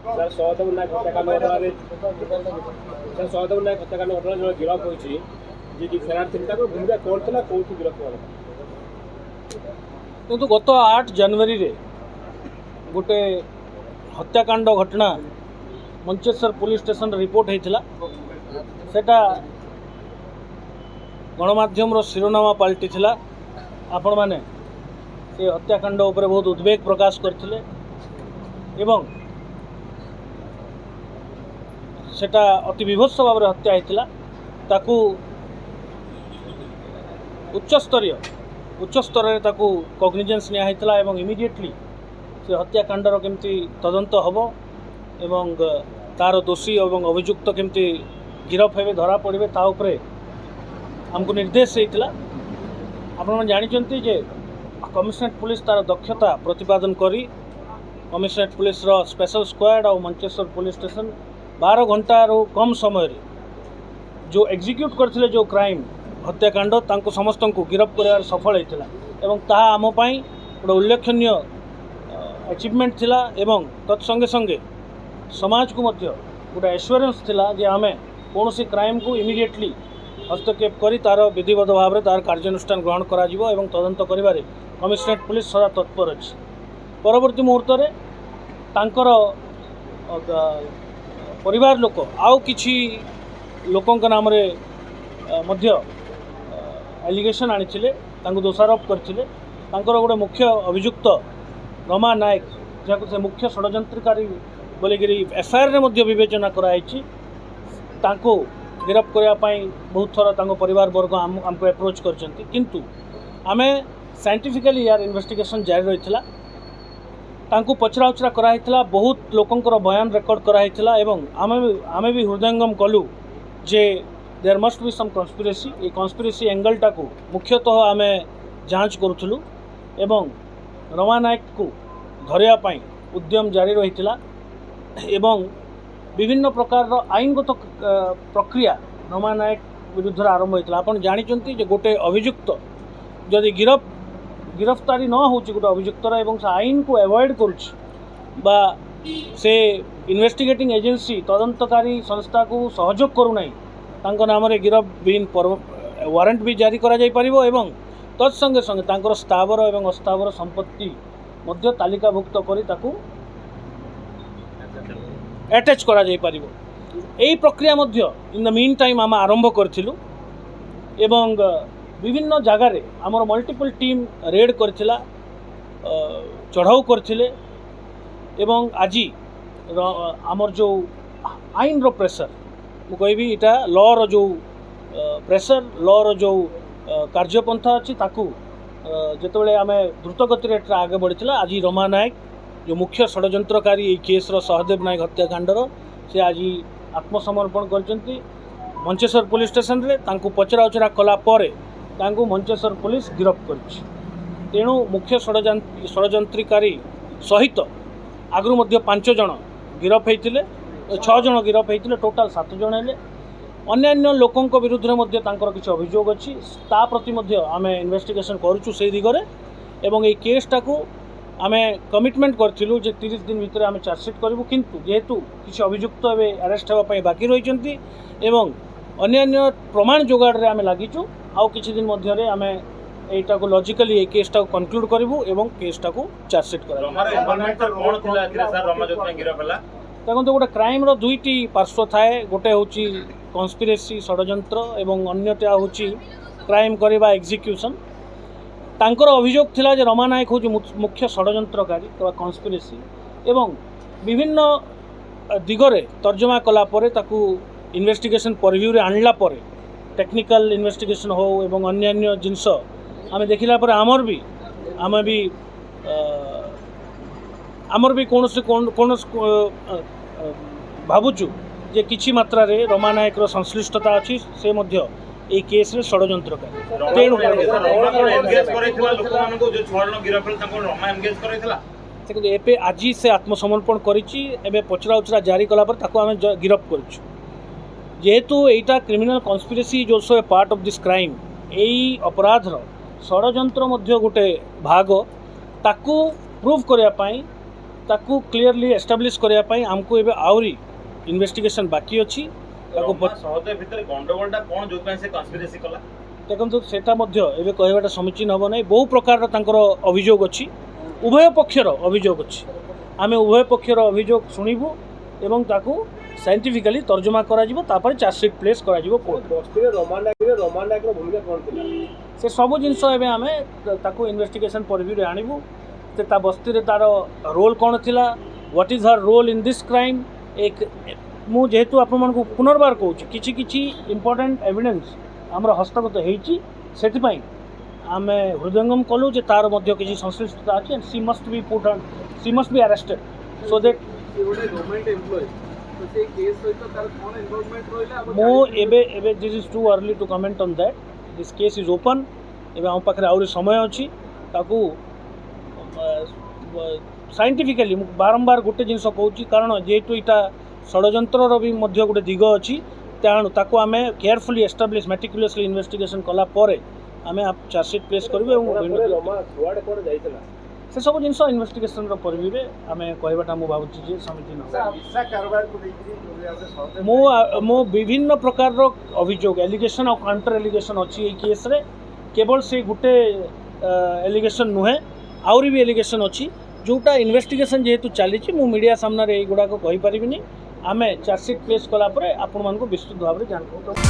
Sir Sahdev नायक हत्याकांड घटना sir Sahdev नायक हत्याकांड घटना जो गिरफ होती जी फेरार थी भूमिका कौन था कौन गिरफ हुआ किंतु गत 8 जनवरी रे गोटे हत्याकांड घटना मंचेश्वर पुलिस स्टेशन रिपोर्ट होता सेटा गणमाध्यम शिरोनामा पलटि आपण मैंने से हत्याकांड उपरे बहुत उद्वेग प्रकाश करथिले एवं सेटा अति विभत्स भाव में हत्या होता ताकू उच्च स्तर ताकू कॉग्निजेंस निया एवं इमिडिएटली से हत्याकांडर केमती तदंत हम एवं तार दोषी एवं अभियुक्त केमती गिरफ हे धरा पड़े ताऊपर आमको निर्देश होता आपण जानते जे कमिशनरेट पुलिस तार दक्षता प्रतिपादन करी कमिशनरेट पुलिस रो स्पेशल स्क्वाड और मंचेश्वर पुलिस स्टेशन 12 घंटार कम समय रे जो एग्जीक्यूट करथिले जो क्राइम हत्याकांड तांको समस्त को गिरफ कर सफल होता एवं ताहा आम पाई गोटे उल्लेखनीय अचिवमेंट थिला एवं तत्संगे संगे समाज को मध्य गोटे एश्योरेंस थिला जे आमे कौन क्राइम को इमिडिएटली हस्तक्षेप करी तार विधिवत भाव में तार कार्यानुष्ठान ग्रहण करा जिवो एवं तदंत करिबारे कमिशनरेट पुलिस सदा तत्पर अच्छी परवर्ती मुहूर्त में तांकर परिवार लोक आउ किछि लोकों नाम रे मध्य एलिगेशन आनिथिले तांको दोषारोप करथिले तांकर गोटे मुख्य अभियुक्त रमा नायक जहाँ से मुख्य षड्यंत्रकारी बोलिकी एफआईआर रे मध्य विवेचना कराई तांको गिरफ करने बहुत थर तांको परिवार वर्ग आमको एप्रोच करछंती किंतु आमे साइंटिफिकली यार इन्वेस्टिगेशन जारी रही तांको पचरा उचरा कराइथिला बहुत लोकंकर बयान रेकर्ड कराइथिला एवं आमे भी हृदयंगम कलु जे there must be some conspiracy a conspiracy एंगलटा को मुख्यतः आमे जांच करूथलु एवं रमा नायक को धरिया पाई उद्यम जारी रहिथिला एवं विभिन्न प्रकार आईनगत प्रक्रिया रमा नायक विरुद्ध आरंभ होता आपन जानिचंती जे गोटे अभियुक्त जदि गिरफ्तारी न होची गोटे अभियुक्तर एवं से आईन को एवॉइड करुच्ची बा से इन्वेस्टिगेटिंग एजेंसी तदंतकारी संस्था को सहयोग करूना तांको नाम रे गिरफ बिन वारंट भी जारी करा जाई परिबो एवं तत्संगे संगे तांकर स्थावर एवं अस्थावर संपत्ति मध्य तालिकाभुक्त करी ताकू अटैच करा जाई परिबो एई प्रक्रिया मध्य इन द मीन टाइम आम आरंभ करथिलु एवं विभिन्न जगार आमर मल्टीपल टीम रेड करथिला चढ़ाऊ करथिले एवं आज आमर जो आईन रो प्रेशर मु कहबी इटा लॉ रो जो प्रेशर लॉ रो जो कार्यपंथा अच्छी ताकू जेतेबेले आमे द्रुत गति रे आगे बढ़िथिला आज रमा नायक जो मुख्य षड्यंत्रकारी ये केस रो सहदेव नायक हत्याकांडर से आज आत्मसमर्पण करचंती मंचेश्वर पुलिस स्टेशन रे तांको पचरा उचरा कला परे तांको मंचेश्वर पुलिस गिरफ करछि तेणु मुख्य षड्यंत्रकारी सहित आगु मध्य 5 जन गिरफ होइतिले 6 जन गिरफ होइतिले टोटाल 7 जन हेले अन्यान्य लोकों विरुद्ध में मध्य तांकर किछि अभियोग अछि ता प्रति मध्य आमे इन्वेस्टिगेशन करूछु से दिगरे एवं ए केसटा को आमे कमिटमेंट करथिलु जे 30 दिन भितर आमे चार्जशीट करिवु किंतु जेहेतु किछि अभियुक्त एबे अरेस्ट हेबा पई बाकी रहिचंती एवं अन्यान्य प्रमाण जोगाड़ रे आमे लागिचु आउ किछि दिन मध्य रे आमे एटा को लॉजिकली ए केसटा को कंक्लूड करिवु एवं केसटा को चार्जशीट कराबु हमारे इन्वॉल्वमेंट कोन थिला कि सर रमाजोत में गिरफ हला देखो गोटे क्राइम रो दुईटी पार्श्व थाए गोटे होची कन्स्पिरेसी षड्यंत्र एवं अन्यटा होची क्राइम करबा एग्जीक्यूशन तांकर अभियोग थिला जे रमा नायक होची मुख्य षड्यंत्रकारी अथवा कन्स्पिरेसी एवं विभिन्न दिगरे तर्जमा कला परे ताकू इन्वेस्टिगेशन परव्यू रे आणला परे टेक्निकल इन्वेस्टिगेशन हो एवं अन्यान्य जिनस आमे देखिला परे आमर भी कौन भावुचु जे किछि मात्रा रे रमा नायक रो संश्लिष्टता अछि से मध्य ए केस रे षड्यंत्रकारी तेणु एंगेज करैथिला लोक मान को जो छोड़न गिरफ हल ताको रमा एंगेज करैथिला देखो एपे आज से आत्मसमर्पण करिछि एबे पचरा उचरा जारी कला पर ताको आमे गिरफ करछु जेहेतु एटा criminal conspiracy is also a part of this crime एई अपराध षड्यंत्र मध्य गोटे भाग ताकू प्रूव करने ताकू क्लीयरली एस्टाब्लिश करने पाई आमको एबे आउरी इन्वेस्टिगेशन बाकी अच्छी सहदय भितर गंडगोलटा कोन जो से कन्स्पिरेसी कला देखो सेटा एबे कहवाटा समीचीन हम ना बहु प्रकार अभियोग अच्छी उभय पक्षर अभियोग अच्छी आम उभय पक्षर अभियोग शुणु एवं ताकू साइंटिफिकली तर्जमा करा चार्जसीट प्लेस करा कोर्ट बस्ती रमान नायक भूमिका कौन थी से सब जिनस एवं आम ताकू इन्वेस्टिगेशन परव्यू आणबू ता बस्ती तार रोल कौन थी what is her role in this crime एक मु जेहेतु आपण पुनर्बार कहूँ किछि किछि इंपोर्टेंट एविडेंस आमर हस्तगत होती से आम हृदयंगम कलु जे तार मध्य किछि संश्लिष्टता अच्छी and she must be put on she must be arrested so that मो एबे this is too early to comment on that this case is open एवं आम पाखे आहरी समय अच्छी ताकू साइंटिफिकली बारंबार गोटे जिनस कहूँ कारण जेहेतु यहाँ षड्यंतर भी गोटे दिग अच्छी तेणु ताकू आम केयरफुली एस्टाब्लिश मेटिकुलसली इन्वेस्टिगेशन कला आम चार्जसीट प्लेस करूँ से सब जिन इन्वेस्टिगेशन परव्यू आम कहवाटा मुझे भावुँ समीचीन मो विभिन्न प्रकार अभियोग एलिगेशन और काउंटर एलिगेशन अच्छी केस रे केवल से गोटे एलिगेशन नुहे आउरी भी एलिगेशन अच्छी जोटा इन्वेस्टिगेशन जेहेतु चली मु मीडिया सामने युवाक कहीपरि आम चार्जसीट प्लेस कलापर आपण विस्तृत भाव में जानकारी।